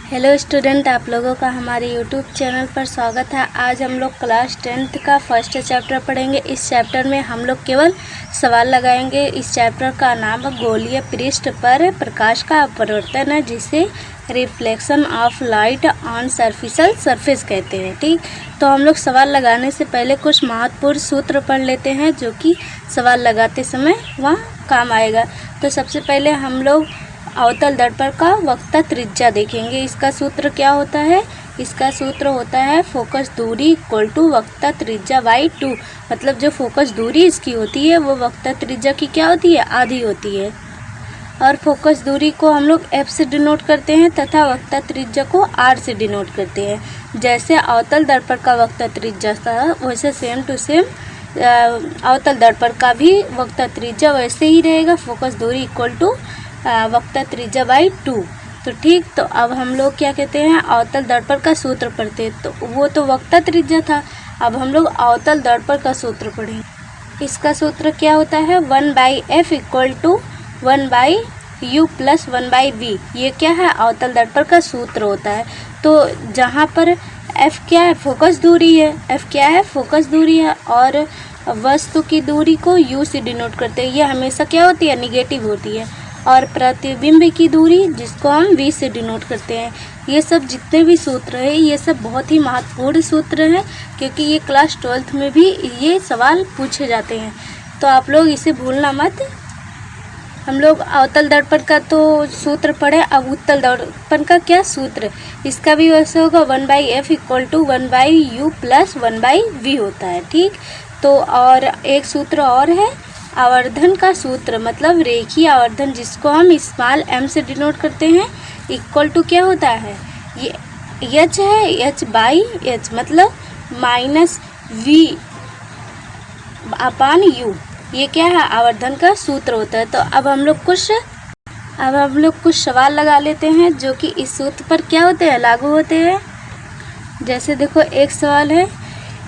Hello student, आप लोगों का हमारे यूट्यूब चैनल पर स्वागत है। आज हम लोग क्लास 10th का फर्स्ट चैप्टर पढ़ेंगे। इस चैप्टर में हम लोग केवल सवाल लगाएंगे। इस चैप्टर का नाम गोलीय पृष्ठ पर प्रकाश का अपवर्तन है, जिसे reflection of light on surficial surface कहते हैं। ठीक, तो हम लोग सवाल लगाने से पहले कुछ महत्वपूर्ण सूत्र पढ़ लेते हैं, जो कि सवाल लगाते समय वहाँ काम आएगा। तो सबसे पहले हम लोग अवतल दर्पण का वक्रता त्रिज्या देखेंगे। इसका सूत्र क्या होता है? इसका सूत्र होता है फोकस दूरी इक्वल टू वक्रता त्रिज्या बाई 2। मतलब जो फोकस दूरी इसकी होती है वो वक्रता त्रिज्या की क्या होती है? आधी होती है। और फोकस दूरी को हम लोग F से डिनोट करते हैं तथा वक्रता त्रिज्या को R से डिनोट करते हैं। जैसे अवतल दर्पण का वक्रता त्रिज्या था, वैसे सेम टू सेम अवतल दर्पण का भी वक्रता त्रिज्या वैसे ही रहेगा। फोकस दूरी इक्वल टू वक्रता त्रिज्या बाई 2। तो ठीक, तो अब हम लोग क्या कहते हैं? अवतल दर्पण का सूत्र पढ़ते हैं। तो वो तो वक्रता त्रिज्या था, अब हम लोग अवतल दर्पण का सूत्र पढ़ेंगे। इसका सूत्र क्या होता है? 1/f equal to 1/u plus 1/v। ये क्या है? अवतल दर्पण का सूत्र होता है। तो जहाँ पर f क्या है? फोकस दूरी है। f क्या है? फोकस दूरी है। और वस्तु की दूरी को u से डिनोट करते हैं। ये हमेशा क्या होती है? निगेटिव होती है। और प्रतिबिंब की दूरी, जिसको हम v से डिनोट करते हैं। ये सब जितने भी सूत्र हैं, ये सब बहुत ही महत्वपूर्ण सूत्र हैं, क्योंकि ये क्लास 12th में भी ये सवाल पूछे जाते हैं। तो आप लोग इसे भूलना मत। हम लोग अवतल दर्पण का तो सूत्र पढ़े, अब उत्तल दर्पण का क्या सूत्र? इसका भी वैसे होगा 1/f equal to 1/u plus 1/v होता है। ठीक, तो और एक सूत्र और है आवर्धन का सूत्र, मतलब रेखीय आवर्धन, जिसको हम स्मॉल m से डिनोट करते हैं। इक्वल टू क्या होता है? ये h है, h बाई h, मतलब माइनस v अपान u। ये क्या है? आवर्धन का सूत्र होता है। तो अब हम लोग कुछ सवाल लगा लेते हैं, जो कि इस सूत्र पर क्या होते हैं? लागू होते हैं। जैसे देखो, एक सवाल है,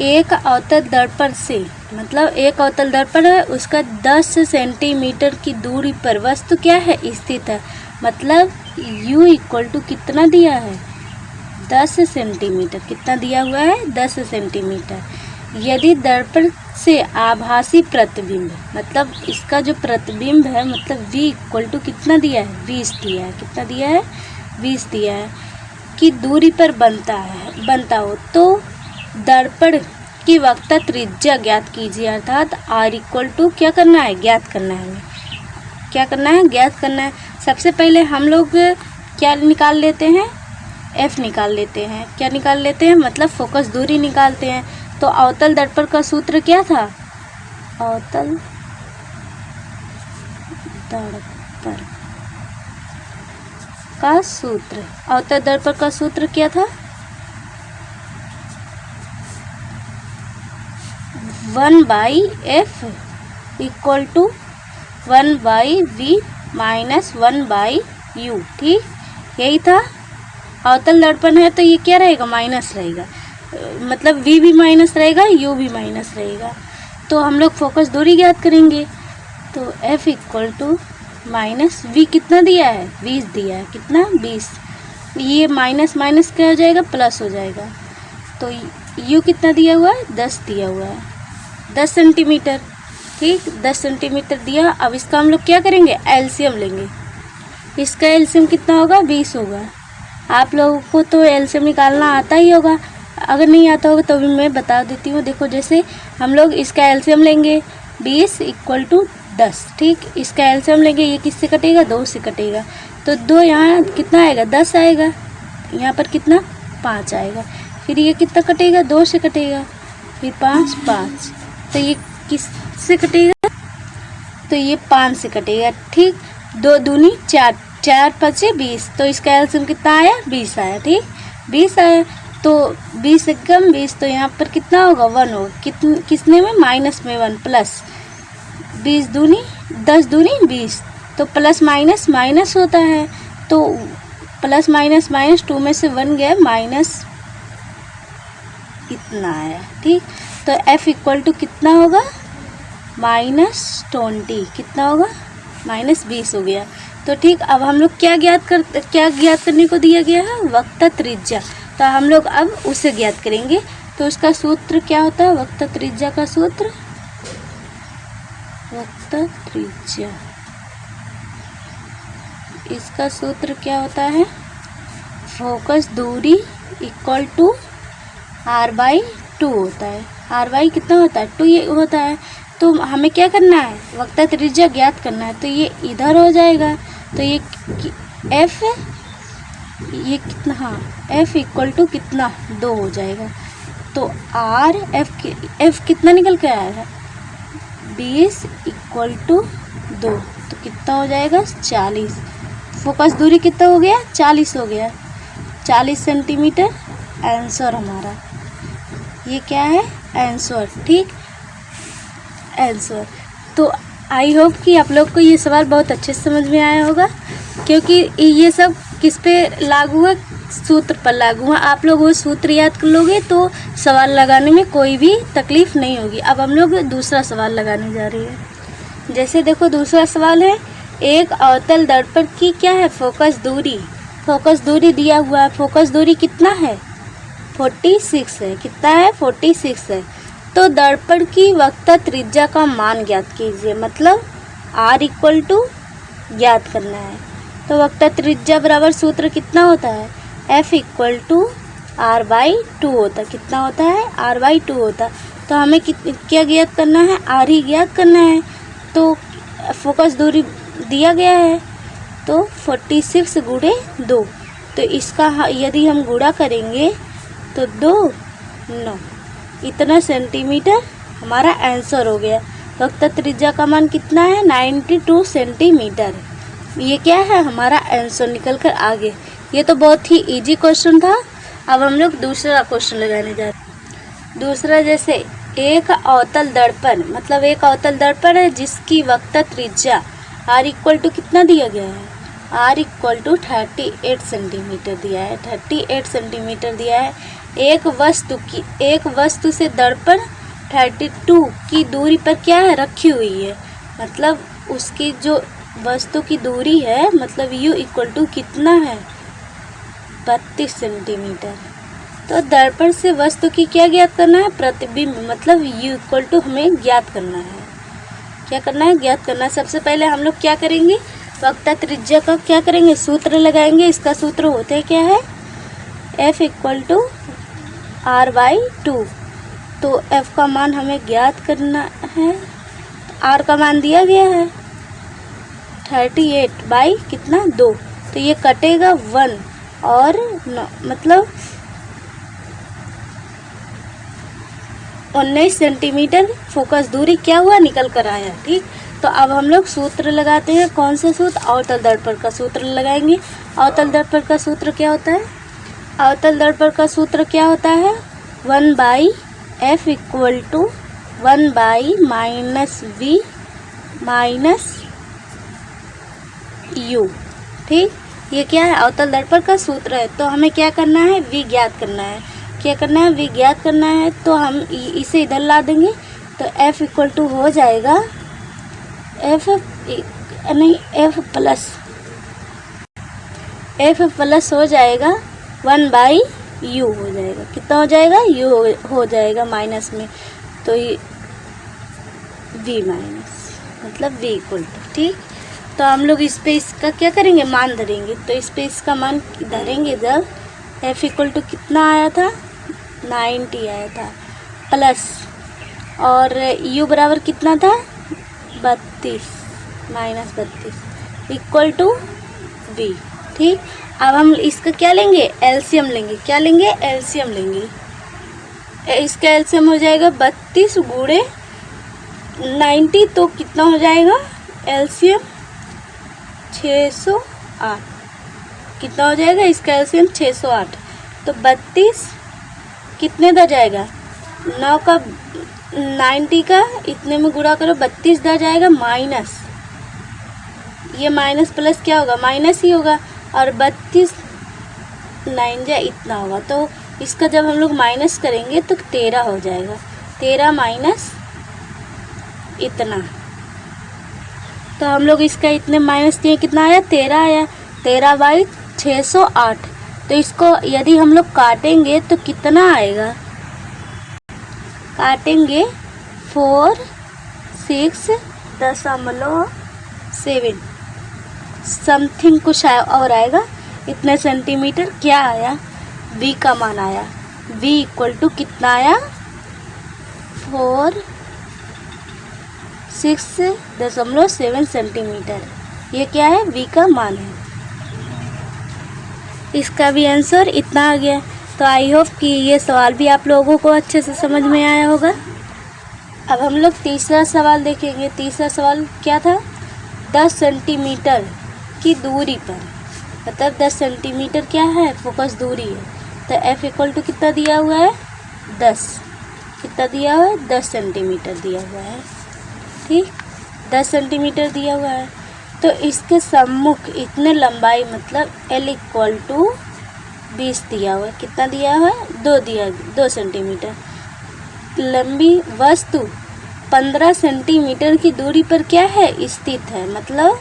एक अवतल दर्पण से, मतलब एक अवतल दर्पण है, उसका 10 सेंटीमीटर की दूरी पर वस्तु क्या है? स्थित है। मतलब u इक्वल टू कितना दिया है? 10 सेंटीमीटर। कितना दिया हुआ है? 10 सेंटीमीटर। यदि दर्पण से आभासी प्रतिबिंब, मतलब इसका जो प्रतिबिंब है, मतलब v इक्वल टू कितना दिया है? 20 दिया है। कितना दिया है? 20 दिया है। की दूरी पर बनता हो तो दर्पण की वक्रता त्रिज्या ज्ञात कीजिए। अर्थात r इक्वल टू क्या करना है? ज्ञात करना है। हमें क्या करना है? ज्ञात करना है। सबसे पहले हम लोग क्या निकाल लेते हैं? f निकाल लेते हैं। क्या निकाल लेते हैं? मतलब फोकस दूरी निकालते हैं। तो अवतल दर्पण का सूत्र क्या था? अवतल दर्पण का सूत्र, अवतल दर्पण का सूत्र क्या था? 1/f equal to 1/v minus 1/u। ठीक, यही था। अवतल दर्पण है तो ये क्या रहेगा? माइनस रहेगा, मतलब v भी माइनस रहेगा, u भी माइनस रहेगा। तो हम लोग फोकस दूरी ज्ञात करेंगे। तो f equal to minus v कितना दिया है? 20 दिया है। कितना? 20। ये माइनस माइनस क्या हो जाएगा? प्लस हो जाएगा। तो u कितना दिया हुआ है? 10 दिया हुआ है, 10 सेंटीमीटर। ठीक, 10 सेंटीमीटर दिया। अब इसका हम लोग क्या करेंगे? एलसीएम लेंगे। इसका एलसीएम कितना होगा? 20 होगा। आप लोगों को तो एलसीएम निकालना आता ही होगा, अगर नहीं आता होगा तो भी मैं बता देती हूँ। देखो, जैसे हम लोग इसका एलसीएम लेंगे 20 इक्वल टू 10। ठीक, इसका एलसीएम लेंगे, ये किससे कटेगा? 2 से कटेगा। तो 2 यहाँ कितना आएगा? 10 आएगा। यहाँ पर कितना? 5 आएगा। फिर ये कितना कटेगा? 2 से कटेगा, फिर 5। तो ये किस से कटेगा? तो ये 5 से कटेगा। ठीक, 2 दूनी 4, 4 5 20। तो इसका एलसीएम कितना आया? 20 आया। ठीक, 20 आया। तो 20 से कम 20, तो यहाँ पर कितना होगा? 1 होगा। किसने में? माइनस में 1 प्लस 20 दूनी 10 दूनी 20। तो प्लस माइनस माइनस होता है, तो प्लस माइनस माइनस 2 में से 1 गया, माइनस इतना आया। ठीक, तो f इक्वल टू कितना होगा? -20। कितना होगा? -20 हो गया। तो ठीक, अब हम लोग क्या ज्ञात करने को दिया गया है, वक्रता त्रिज्या। तो हम लोग अब उसे ज्ञात करेंगे। तो उसका सूत्र क्या होता है, वक्रता त्रिज्या का सूत्र, वक्रता त्रिज्या, इसका सूत्र क्या होता है, फोकस दूरी इक्वल टू r/2 होता है। r/, कितना होता है, 2 ये होता है। तो हमें क्या करना है, वक्रता त्रिज्या ज्ञात करना है। तो ये इधर हो जाएगा, तो ये f, ये कितना, हाँ f इक्वल टू कितना, 2 हो जाएगा। तो f कितना निकल के आया है, 20 इक्वल टू 2, तो कितना हो जाएगा, 40। फोकस दूरी कितना हो गया, 40 हो गया, 40 सेंटीमीटर आंसर हमारा। ये क्या है, आंसर, ठीक, आंसर। तो आई होप कि आप लोग को ये सवाल बहुत अच्छे से समझ में आया होगा, क्योंकि ये सब किस पे लागू है, सूत्र पर लागू है। आप लोग वो सूत्र याद कर लोगे तो सवाल लगाने में कोई भी तकलीफ नहीं होगी। अब हम लोग दूसरा सवाल लगाने जा रहे हैं। जैसे देखो दूसरा सवाल है, एक अवतल दर्पण की क्या है, फोकस दूरी, फोकस दूरी दिया हुआ है। फोकस दूरी कितना है, 46 है, कितना है, 46 है। तो दर्पण की वक्रता त्रिज्या का मान ज्ञात कीजिए, मतलब r इक्वल टू ज्ञात करना है। तो वक्रता त्रिज्या बराबर सूत्र कितना होता है, f इक्वल टू r/2 होता है। कितना होता है, r/2 होता है। तो हमें क्या ज्ञात करना है, r ही ज्ञात करना है। तो फोकस दूरी दिया गया है, तो 46 गुणे 2, तो इसका यदि हम गुणा करेंगे तो 2 9, इतना सेंटीमीटर हमारा आंसर हो गया। वक्रता त्रिज्या का मान कितना है, 92 सेंटीमीटर। ये क्या है, हमारा आंसर निकल कर आ गया। ये तो बहुत ही इजी क्वेश्चन था। अब हम लोग दूसरा क्वेश्चन लगाने जा रहे हैं। दूसरा, जैसे एक अवतल दर्पण, मतलब एक अवतल दर्पण है जिसकी वक्रता त्रिज्या r इक्वल टू कितना दिया गया है, r इक्वल टू 38 सेंटीमीटर दिया है, 38 सेंटीमीटर दिया है। एक वस्तु से दर्पण 32 की दूरी पर क्या है, रखी हुई है। मतलब उसकी जो वस्तु की दूरी है, मतलब u इक्वल टू कितना है, 32 सेंटीमीटर। तो दर्पण से वस्तु की क्या ज्ञात करना है, प्रतिबिंब, मतलब u इक्वल टू हमें ज्ञात करना है। क्या करना है, ज्ञात करना है। सबसे पहले हम लोग क्या करेंगे, वक्रता त्रिज्या का क्या करेंगे, सूत्र लगाएंगे। इसका सूत्र होते क्या है, f इक्वल टू r/2। तो f का मान हमें ज्ञात करना है। r का मान दिया गया है 38 बाई कितना, 2, तो ये कटेगा 1 और 9, मतलब 19 सेंटीमीटर फोकस दूरी क्या हुआ, निकल कर आया। ठीक, तो अब हम लोग सूत्र लगाते हैं। कौन सा सूत्र, अवतल दर्पण का सूत्र लगाएंगे। अवतल दर्पण का सूत्र क्या होता है, अवतल दर्पण का सूत्र क्या होता है, 1/f equal to 1/-v minus u। ठीक, ये क्या है, अवतल दर्पण का सूत्र है। तो हमें क्या करना है, v ज्ञात करना है। क्या करना है, v ज्ञात करना है। तो हम इसे इधर ला देंगे, तो f इक्वल टू हो जाएगा f प्लस हो जाएगा 1/u हो जाएगा। कितना हो जाएगा, u हो जाएगा माइनस में, तो ये v माइनस, मतलब v इक्वल टू। ठीक, तो हम लोग इस पे इसका क्या करेंगे, मान धरेंगे। तो इस पे इसका मान धरेंगे जब f इक्वल टू कितना आया था, 90 आया था, प्लस और u बराबर कितना था, 32 माइनस 32 इक्वल टू v। ठीक, अब हम इसका क्या लेंगे, एलसीएम लेंगे। क्या लेंगे, एलसीएम लेंगे। इसका एलसीएम हो जाएगा 32 गुणे 90, तो कितना हो जाएगा एलसीएम, 608। कितना हो जाएगा इसका एलसीएम, 608। तो 32 कितने दा जाएगा, 9 का 90 का इतने में गुणा करो, 32 दा जाएगा माइनस, ये माइनस प्लस क्या होगा, माइनस ही होगा। और 32 9 जा इतना होगा। तो इसका जब हम लोग माइनस करेंगे तो 13 हो जाएगा, 13 माइनस इतना। तो हम लोग इसका इतने माइनस किए, कितना आया 13 आया, 13 बाई 608। तो इसको यदि हम लोग काटेंगे तो कितना आएगा, काटेंगे 46.7 समथिंग कुछ और आएगा, इतने सेंटीमीटर। क्या आया, v का मान आया, v इक्वल टू कितना आया 46.7 सेंटीमीटर। ये क्या है, v का मान है। इसका भी आंसर इतना आ गया। तो आई होप कि ये सवाल भी आप लोगों को अच्छे से समझ में आया होगा। अब हम लोग तीसरा सवाल देखेंगे। तीसरा सवाल क्या था, 10 सेंटीमीटर की दूरी पर, मतलब 10 सेंटीमीटर क्या है, फोकस दूरी है। तो f इक्वल टू कितना दिया हुआ है 10, कितना दिया हुआ है 10 सेंटीमीटर दिया हुआ है, ठीक 10 सेंटीमीटर दिया हुआ है। तो इसके सम्मुख इतने लंबाई, मतलब l इक्वल टू 20 दिया हुआ है, कितना दिया हुआ है 2 सेंटीमीटर। लंबी वस्तु 15 सेंटीमीटर की दूरी पर क्या है, स्थित है, मतलब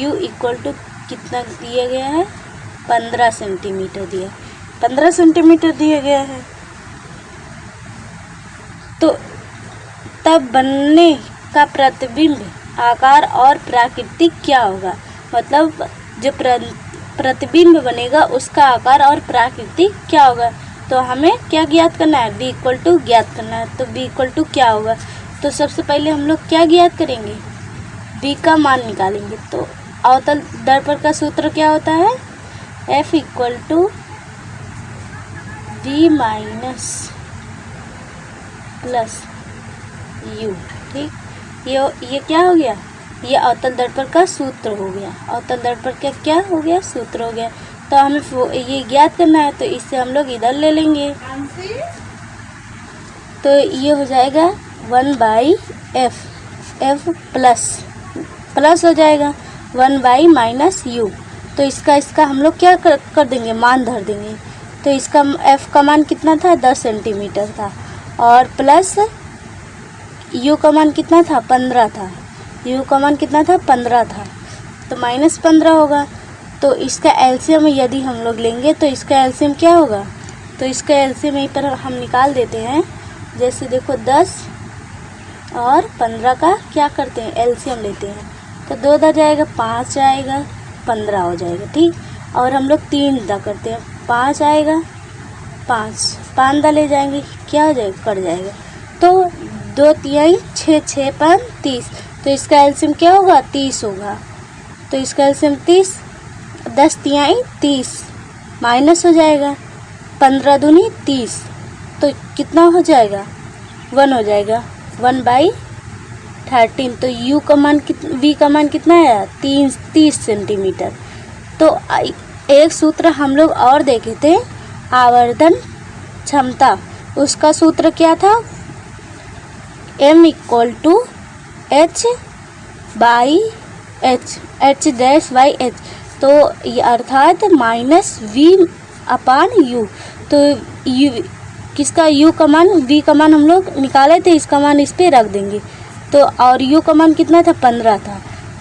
u इक्वल टू कितना दिया गया है 15 सेंटीमीटर दिया, 15 सेंटीमीटर दिया गया है। तो तब बनने का प्रतिबिंब आकार और प्राकृतिक क्या होगा, मतलब जो प्रतिबिंब बनेगा उसका आकार और प्राकृतिक क्या होगा। तो हमें क्या ज्ञात करना है, v इक्वल टू ज्ञात करना है। तो v इक्वल टू क्या होगा, तो सबसे पहले हम लोग क्या ज्ञात करेंगे, v का मान निकालेंगे। तो अवतल दर्पण का सूत्र क्या होता है, f equal to v minus plus u, ठीक। ये क्या हो गया, ये अवतल दर्पण का सूत्र हो गया, अवतल दर्पण का क्या हो गया, सूत्र हो गया। तो हमें ये ज्ञात करना है, तो इससे हम लोग इधर ले लेंगे। तो ये हो जाएगा 1/f, f प्लस हो जाएगा 1/-u। तो इसका हम लोग क्या कर देंगे, मान धर देंगे। तो इसका f का मान कितना था 10 सेंटीमीटर था, और प्लस u का मान कितना था 15 था, u का मान कितना था 15 था, तो -15 होगा। तो इसका एलसीएम यदि हम लोग लेंगे तो इसका एलसीएम क्या होगा, तो इसका एलसीएम यहीं पर हम निकाल देते हैं। जैसे देखो 10 और 15 का क्या करते हैं, एलसीएम लेते हैं। तो 2 दा जाएगा 5 आएगा, 15 हो जाएगा, ठीक। और हम लोग 3 दा करते हैं, 5 आएगा, 5 दा ले जाएंगे, क्या हो जाएगा, कट जाएगा। तो 2 तिहाई 6, 6 5 30। तो इसका एलसीएम क्या होगा 30 होगा। तो इसका एलसीएम 30, 10 तिहाई 30 माइनस हो जाएगा, 15 दूनी 30, तो कितना हो जाएगा 1 हो जाएगा, 1/13। तो u का मान v का मान कितना है 30 सेंटीमीटर। तो एक सूत्र हम लोग और देखे थे, आवर्धन क्षमता, उसका सूत्र क्या था, m equal to h dash by h। तो ये अर्थात -v/u। तो u किसका, u का मान, v का मान हम लोग निकाले थे, इसका मान इस पे रख देंगे। तो और u का मान कितना था 15 था,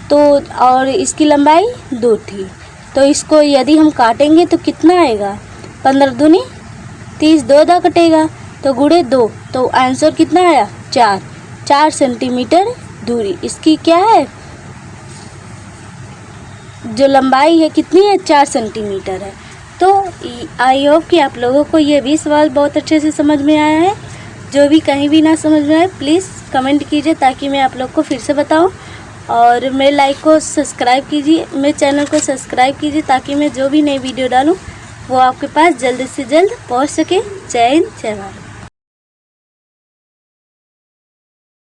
तो और इसकी लंबाई 2 थी। तो इसको यदि हम काटेंगे तो कितना आएगा, 15 दूनी 30, 2 दा कटेगा, तो गुणे 2, तो आंसर कितना आया 4 सेंटीमीटर दूरी। इसकी क्या है, जो लंबाई है कितनी है 4 सेंटीमीटर है। तो आई होप कि आप लोगों को ये भी सवाल बहुत अच्छे से समझ में आया है। जो भी कहीं भी ना समझ में आए प्लीज़ कमेंट कीजिए, ताकि मैं आप लोग को फिर से बताऊं। और मेरे लाइक को सब्सक्राइब कीजिए, मेरे चैनल को सब्सक्राइब कीजिए, ताकि मैं जो भी नई वीडियो डालूं वो आपके पास जल्द से जल्द पहुंच सके। जय हिंद, जय भारत।